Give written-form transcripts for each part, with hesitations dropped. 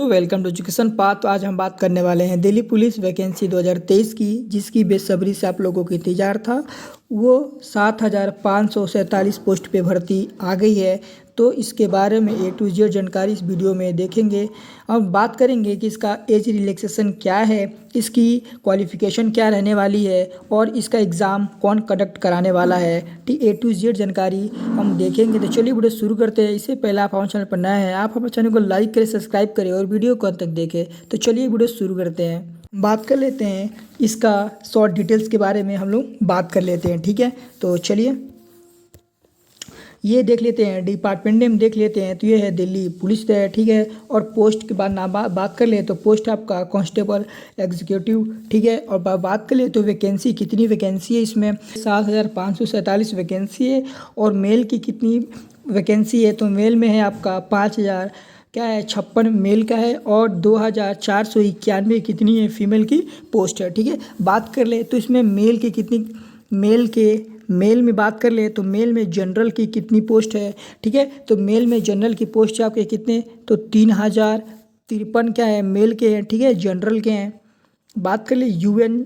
तो welcome to education path. तो आज हम बात करने वाले हैं दिल्ली पुलिस वैकेंसी 2023 की, जिसकी बेसब्री से आप लोगों को इंतजार था। वो 7,547 पोस्ट पे भर्ती आ गई है। तो इसके बारे में A to Z जानकारी इस वीडियो में देखेंगे। अब बात करेंगे कि इसका एज रिलैक्सेशन क्या है, इसकी क्वालिफ़िकेशन क्या रहने वाली है और इसका एग्ज़ाम कौन कंडक्ट कराने वाला है। A to Z जानकारी हम देखेंगे। तो चलिए वीडियो शुरू करते हैं। इससे पहले आप हमारे चैनल पर नए हैं, आप हमारे चैनल को लाइक करें, सब्सक्राइब करें और वीडियो को अंत तक देखें। तो चलिए वीडियो शुरू करते हैं। बात कर लेते हैं इसका शॉर्ट डिटेल्स के बारे में, हम लोग बात कर लेते हैं। ठीक है, तो चलिए ये देख लेते हैं, डिपार्टमेंट नेम देख लेते हैं। तो ये है दिल्ली पुलिस है। ठीक है, और पोस्ट के बाद नाम बात कर ले तो पोस्ट आपका कांस्टेबल एग्जीक्यूटिव। ठीक है, और बात कर ले तो वैकेंसी कितनी वैकेंसी है, इसमें 7,547 वैकेंसी है। और मेल की कितनी वैकेंसी है, तो मेल में है आपका 5,000 क्या है 56 मेल का है और 2,491 कितनी है फीमेल की पोस्ट है। ठीक है, बात कर ले तो इसमें मेल की कितनी मेल में बात कर ले तो मेल में जनरल की कितनी पोस्ट है। ठीक है, तो मेल में जनरल की पोस्ट है आपके कितने, तो 3,053 क्या है मेल के हैं। ठीक है, जनरल के हैं। बात कर ले यूएन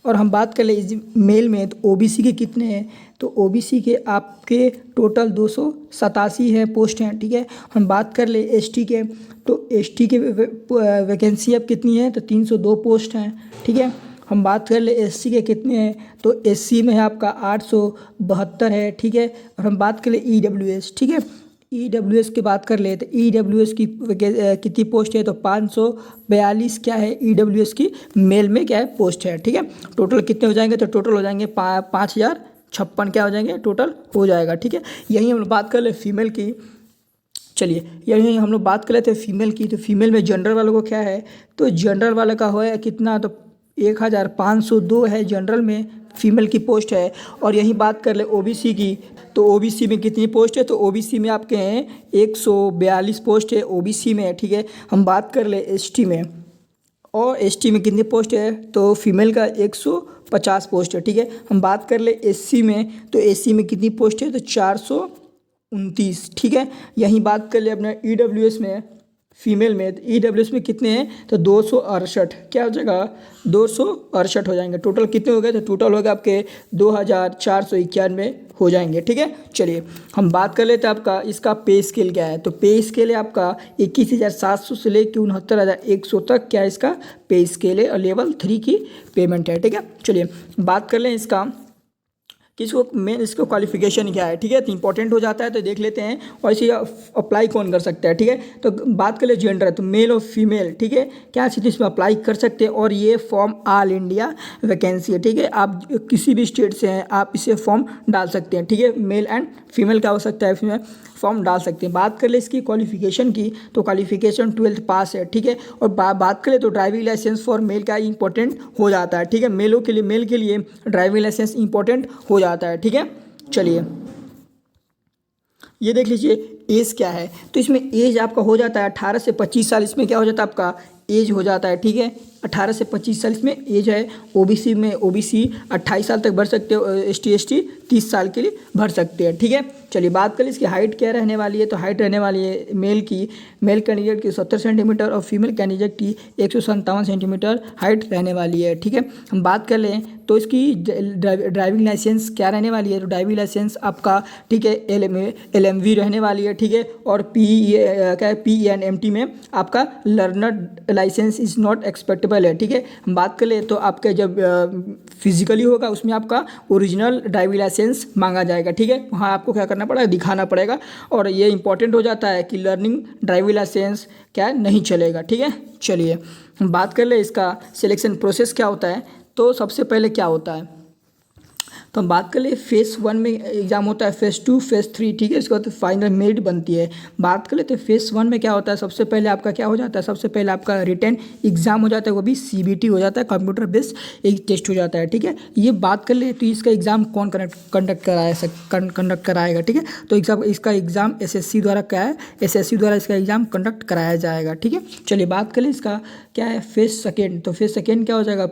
और हम बात कर ले मेल में तो ओबीसी के कितने हैं, तो ओबीसी के आपके टोटल 287 है पोस्ट हैं। ठीक है, हम बात कर ले एसटी के तो एसटी के वैकेंसी अब कितनी है, तो 302 पोस्ट हैं। ठीक है, हम बात कर ले एससी के कितने हैं, तो एससी में है आपका 872 है। ठीक है, और हम बात कर ले ईडब्ल्यूएस। ठीक है, ईडब्ल्यूएस की बात कर ले तो ईडब्ल्यूएस की कितनी पोस्ट है, तो 542 क्या है ईडब्ल्यूएस की मेल में क्या है पोस्ट है। ठीक है, टोटल कितने हो जाएंगे, तो टोटल हो जाएंगे 5,056 क्या हो जाएंगे टोटल हो जाएगा। ठीक है, यही हम लोग बात कर ले फीमेल की। चलिए यही हम लोग बात कर लेते हैं फीमेल की। तो फीमेल में जनरल वालों को क्या है, तो जनरल वाले का हो है कितना, तो 1,502 है जनरल में फीमेल की पोस्ट है। और यही बात कर ले ओबीसी की, तो ओबीसी में कितनी पोस्ट है, तो ओबीसी में आपके हैं 142 पोस्ट है ओबीसी में। ठीक है, हम बात कर ले एसटी में, और एसटी में कितनी पोस्ट है, तो फीमेल का 150 पोस्ट है। ठीक है, हम बात कर ले एससी में, तो एससी में कितनी पोस्ट है, तो 429। ठीक है, यही बात कर ले अपने ईडब्ल्यूएस में फीमेल में, तो ईडब्ल्यूएस में कितने हैं, तो 268 क्या हो जाएगा 268 हो जाएंगे। टोटल कितने हो गए, तो टोटल हो गए आपके 2,491 हो जाएंगे। ठीक है, चलिए हम बात कर लेते हैं आपका इसका पे स्केल क्या है। तो पे स्केल है आपका 21,700 से लेकर 69,100 तक क्या है इसका पे स्केल है, और लेवल 3 की पेमेंट है। ठीक है, चलिए बात कर लें इसका किसको मेन इसको क्वालिफिकेशन क्या है। ठीक है, तो इंपॉर्टेंट हो जाता है, तो देख लेते हैं। और इसे अप्लाई कौन कर सकता है। ठीक है, तो बात कर ले जेंडर, तो मेल और फीमेल। ठीक है, क्या चीज़ इसमें अप्लाई कर सकते हैं, और ये फॉर्म ऑल इंडिया वैकेंसी है। ठीक है, आप किसी भी स्टेट से हैं आप इसे फॉर्म डाल सकते हैं। ठीक है, मेल एंड फीमेल का हो सकता है, इसमें फॉर्म डाल सकते हैं। बात कर ले इसकी क्वालिफिकेशन की, तो क्वालिफिकेशन 12th पास है। ठीक है, और बात करें तो ड्राइविंग लाइसेंस फॉर मेल का इंपॉर्टेंट हो जाता है। ठीक है, मेल के लिए ड्राइविंग लाइसेंस इंपॉर्टेंट हो जाता है। ठीक है, चलिए ये देख लीजिए एज क्या है, तो इसमें एज आपका हो जाता है 18 से 25 साल। इसमें क्या हो जाता है आपका एज हो जाता है। ठीक है, 18 से 25 साल इसमें एज है। ओबीसी में ओबीसी 28 साल तक भर सकते हो, एसटी 30 साल के लिए भर सकते हैं। ठीक है, चलिए बात करें इसकी हाइट क्या रहने वाली है, तो हाइट रहने वाली है मेल कैंडिडेट की 70 सेंटीमीटर और फीमेल कैंडिडेट की 157 सेंटीमीटर हाइट रहने वाली है। ठीक है, हम बात कर लें तो इसकी ड्राइविंग लाइसेंस क्या रहने वाली है, तो ड्राइविंग लाइसेंस आपका ठीक है LMV रहने वाली है। ठीक है, और क्या है PNMT में आपका लर्नर लाइसेंस इज़ नॉट एक्सपेक्टेबल है। ठीक है, हम बात कर ले तो आपका जब फिजिकली होगा उसमें आपका ओरिजिनल ड्राइविंग लाइसेंस मांगा जाएगा। ठीक है, वहाँ आपको क्या करना पड़ेगा, दिखाना पड़ेगा। और ये इंपॉर्टेंट हो जाता है कि लर्निंग ड्राइविंग लाइसेंस क्या नहीं चलेगा। ठीक है, चलिए हम बात कर ले इसका सिलेक्शन प्रोसेस क्या होता है। तो सबसे पहले क्या होता है, तो हम बात कर ले फेज़ 1 में एग्जाम होता है, फेज़ 2 फेज़ 3। ठीक है, इसके बाद फाइनल मेरिट बनती है। बात कर लेते हैं फेज़ 1 में क्या होता है, सबसे पहले आपका क्या हो जाता है, सबसे पहले आपका रिटन एग्जाम हो जाता है, वो भी CBT हो जाता है, कंप्यूटर बेस्ड एक टेस्ट हो जाता है। ठीक है, ये बात कर ले तो इसका एग्ज़ाम कौन कंडक्ट कराएगा। ठीक है, तो इसका एग्ज़ाम SSC द्वारा क्या है, SSC द्वारा इसका एग्ज़ाम कंडक्ट कराया जाएगा। ठीक है, चलिए बात कर ले इसका क्या है फेज़ सेकेंड, तो फेज़ सेकेंड क्या हो जाएगा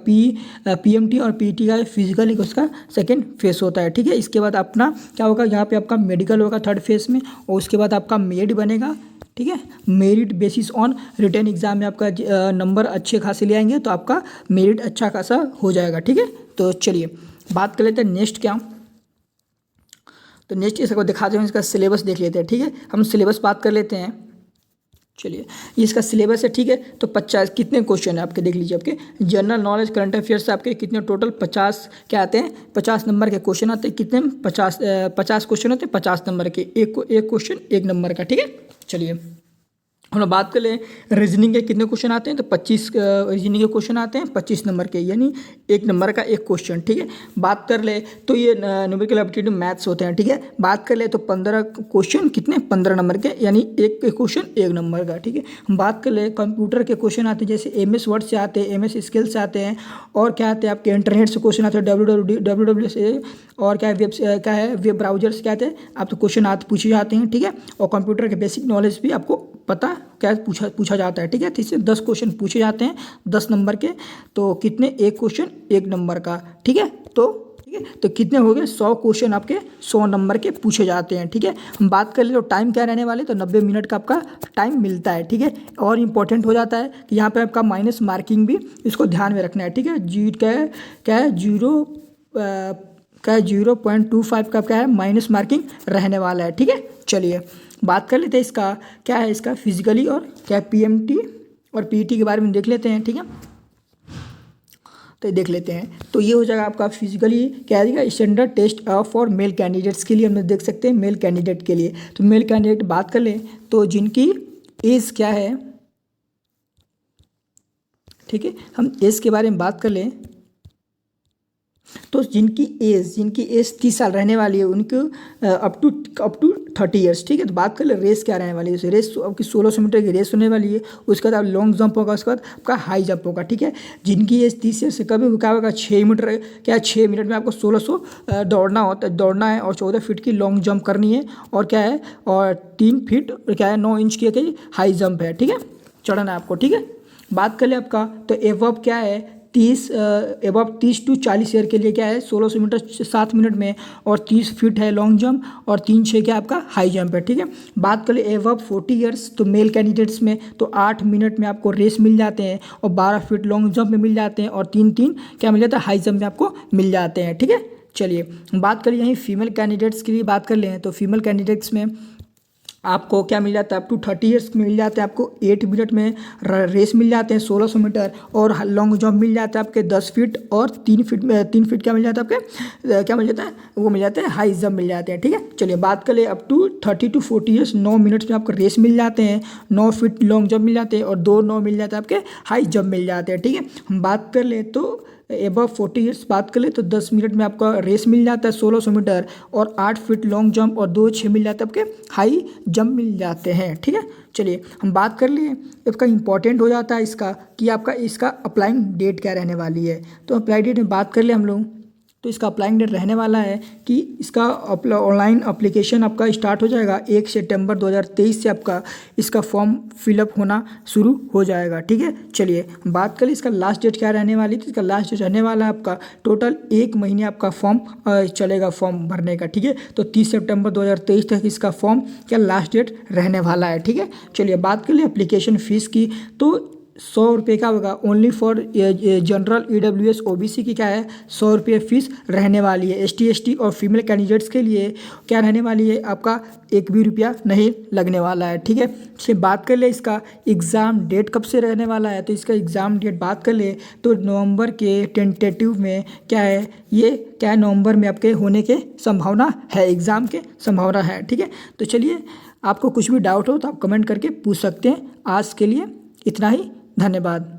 PMT और PT का फिजिकल उसका सेकेंड फेस होता है, ठीक है। इसके बाद अपना क्या होगा, यहाँ पे आपका मेडिकल होगा थर्ड फेज में, और उसके बाद आपका मेरिट बनेगा, ठीक है। Merit basis on written exam में आपका नंबर अच्छे खासे ले आएंगे तो आपका मेरिट अच्छा खासा हो जाएगा, ठीक है। तो चलिए बात कर लेते हैं नेक्स्ट क्या, तो नेक्स्ट इसको दिखाते हैं, इसका सिलेबस देख लेते हैं, ठीक है। हम सिलेबस बात कर लेते हैं। चलिए ये इसका सिलेबस है, ठीक है। तो 50 कितने क्वेश्चन है आपके, देख लीजिए। आपके जनरल नॉलेज करंट अफेयर्स से आपके कितने टोटल 50 क्या आते हैं, 50 नंबर के क्वेश्चन आते हैं। कितने 50 क्वेश्चन होते हैं, 50 नंबर के, एक क्वेश्चन 1 नंबर का, ठीक है। चलिए हम लोग बात कर ले रीजनिंग के कितने क्वेश्चन आते हैं, तो 25 रीजनिंग के क्वेश्चन आते हैं 25 नंबर के, यानी 1 नंबर का 1 क्वेश्चन, ठीक है। बात कर ले तो ये न्यूमेरिकल एप्टीट्यूड मैथ्स होते हैं, ठीक है। बात कर ले तो 15 क्वेश्चन कितने 15 नंबर के, यानी एक क्वेश्चन 1 नंबर का, ठीक है। हम बात कर ले कंप्यूटर के क्वेश्चन आते हैं, जैसे MS वर्ड से आते हैं, MS स्किल से आते हैं, और क्या आते हैं आपके इंटरनेट से क्वेश्चन आते हैं, WWW से, और क्या है वेब ब्राउजर से क्या आते हैं आपको क्वेश्चन पूछे जाते हैं, ठीक है। और कंप्यूटर के बेसिक नॉलेज भी आपको पता क्या पूछा जाता है, ठीक है। इससे 10 क्वेश्चन पूछे जाते हैं 10 नंबर के, तो कितने 1 क्वेश्चन 1 नंबर का, ठीक है। तो कितने हो गए 100 क्वेश्चन आपके 100 नंबर के पूछे जाते हैं, ठीक है। हम बात कर ले तो टाइम क्या रहने वाले, तो 90 मिनट का आपका टाइम मिलता है, ठीक है। और इम्पोर्टेंट हो जाता है कि यहाँ पे आपका माइनस मार्किंग भी इसको ध्यान में रखना है, ठीक है। क्या है 0.25 का क्या है माइनस मार्किंग रहने वाला है, ठीक है। चलिए बात कर लेते हैं इसका क्या है, इसका फिजिकली और क्या PMT और PET के बारे में देख लेते हैं, ठीक है। तो देख लेते हैं, तो ये हो जाएगा आपका फिजिकली क्या है, standard test for male candidates के लिए हम देख सकते हैं, मेल कैंडिडेट के लिए। तो मेल कैंडिडेट बात कर लें तो जिनकी एज क्या है, ठीक है। हम एज के बारे में बात कर लें तो जिनकी एज 30 साल रहने वाली है उनको अप टू 30 ईयर्स, ठीक है। तो बात कर ले रेस क्या रहने वाली है, रेस आपकी 1600 मीटर की रेस होने वाली है। उसके बाद लॉन्ग जंप होगा, उसके बाद आपका हाई जंप होगा, ठीक है। जिनकी एज 30 ईयर्स से कभी क्या होगा 6 मीटर, क्या 6 मिनट में आपको 1600 दौड़ना है, और 14 फीट की लॉन्ग जंप करनी है, और क्या है, और 3 फीट क्या है 9 इंच की हाई जंप है, ठीक है, चढ़ना है आपको, ठीक है। बात कर ले आपका तो एवब क्या है 30 टू 40 ईयर के लिए क्या है 1600 मीटर 7 मिनट में, और 30 फीट है लॉन्ग जंप, और 3-6 क्या आपका हाई जंप है, ठीक है। बात करें एवब 40 ईयर्स तो मेल कैंडिडेट्स में तो 8 मिनट में आपको रेस मिल जाते हैं, और 12 फीट लॉन्ग जंप में मिल जाते हैं, और 3 क्या मिल जाता है हाई जंप में आपको मिल जाते हैं, ठीक है। चलिए बात करिए यहीं फीमेल कैंडिडेट्स की भी बात कर लें तो फीमेल कैंडिडेट्स में आपको क्या मिल जाता है अप टू 30 ईयर्स में मिल जाता है आपको 8 मिनट में रेस मिल जाते हैं 1600 मीटर, और लॉन्ग जंप मिल जाता है आपके 10 फीट, और 3 फीट क्या मिल जाता है आपके क्या मिल जाता है वो मिल जाता है हाई जंप मिल जाते हैं, ठीक है। चलिए बात कर ले up to 30 to 40 years 9 minutes में आपको रेस मिल जाते हैं, 9 फीट लॉन्ग जंप मिल जाते हैं, और 2-9 मिल जाता है आपके हाई जंप मिल जाते हैं, ठीक है। हम बात कर ले तो एबव 40 ईयर्स बात कर ले तो 10 मिनट में आपका रेस मिल जाता है 1600 मीटर, और 8 फीट लॉन्ग जंप, और 2-6 मिल जाता है आपके हाई जंप मिल जाते हैं, ठीक है। चलिए हम बात कर लिए इसका इंपॉर्टेंट हो जाता है इसका कि आपका इसका अप्लाइंग डेट क्या रहने वाली है। तो अप्लाई डेट में बात कर ले हम लोग तो इसका अप्लाइंग डेट रहने वाला है कि इसका ऑनलाइन अप्लीकेशन आपका स्टार्ट हो जाएगा 1 सितंबर 2023 से आपका इसका फॉर्म फिलअप होना शुरू हो जाएगा, ठीक है। चलिए बात करें इसका लास्ट डेट क्या रहने वाली थी, इसका लास्ट डेट रहने वाला है आपका टोटल 1 महीने आपका फॉर्म चलेगा फॉर्म भरने का, ठीक है। तो 30 सितंबर 2023 तक इसका फॉर्म क्या लास्ट डेट रहने वाला है, ठीक है। चलिए बात कर ले एप्लीकेशन फ़ीस की तो 100 रुपये का होगा only for general EWS OBC की क्या है 100 रुपये फीस रहने वाली है। ST ST और फीमेल कैंडिडेट्स के लिए क्या रहने वाली है आपका 1 भी रुपया नहीं लगने वाला है, ठीक है। इससे बात कर ले इसका एग्ज़ाम डेट कब से रहने वाला है तो इसका एग्ज़ाम डेट बात कर ले तो नवंबर के टेंटेटिव में क्या है ये क्या है नवंबर में आपके होने के संभावना है, एग्ज़ाम के संभावना है, ठीक है। तो चलिए आपको कुछ भी डाउट हो तो आप कमेंट करके पूछ सकते हैं। आज के लिए इतना ही, धन्यवाद।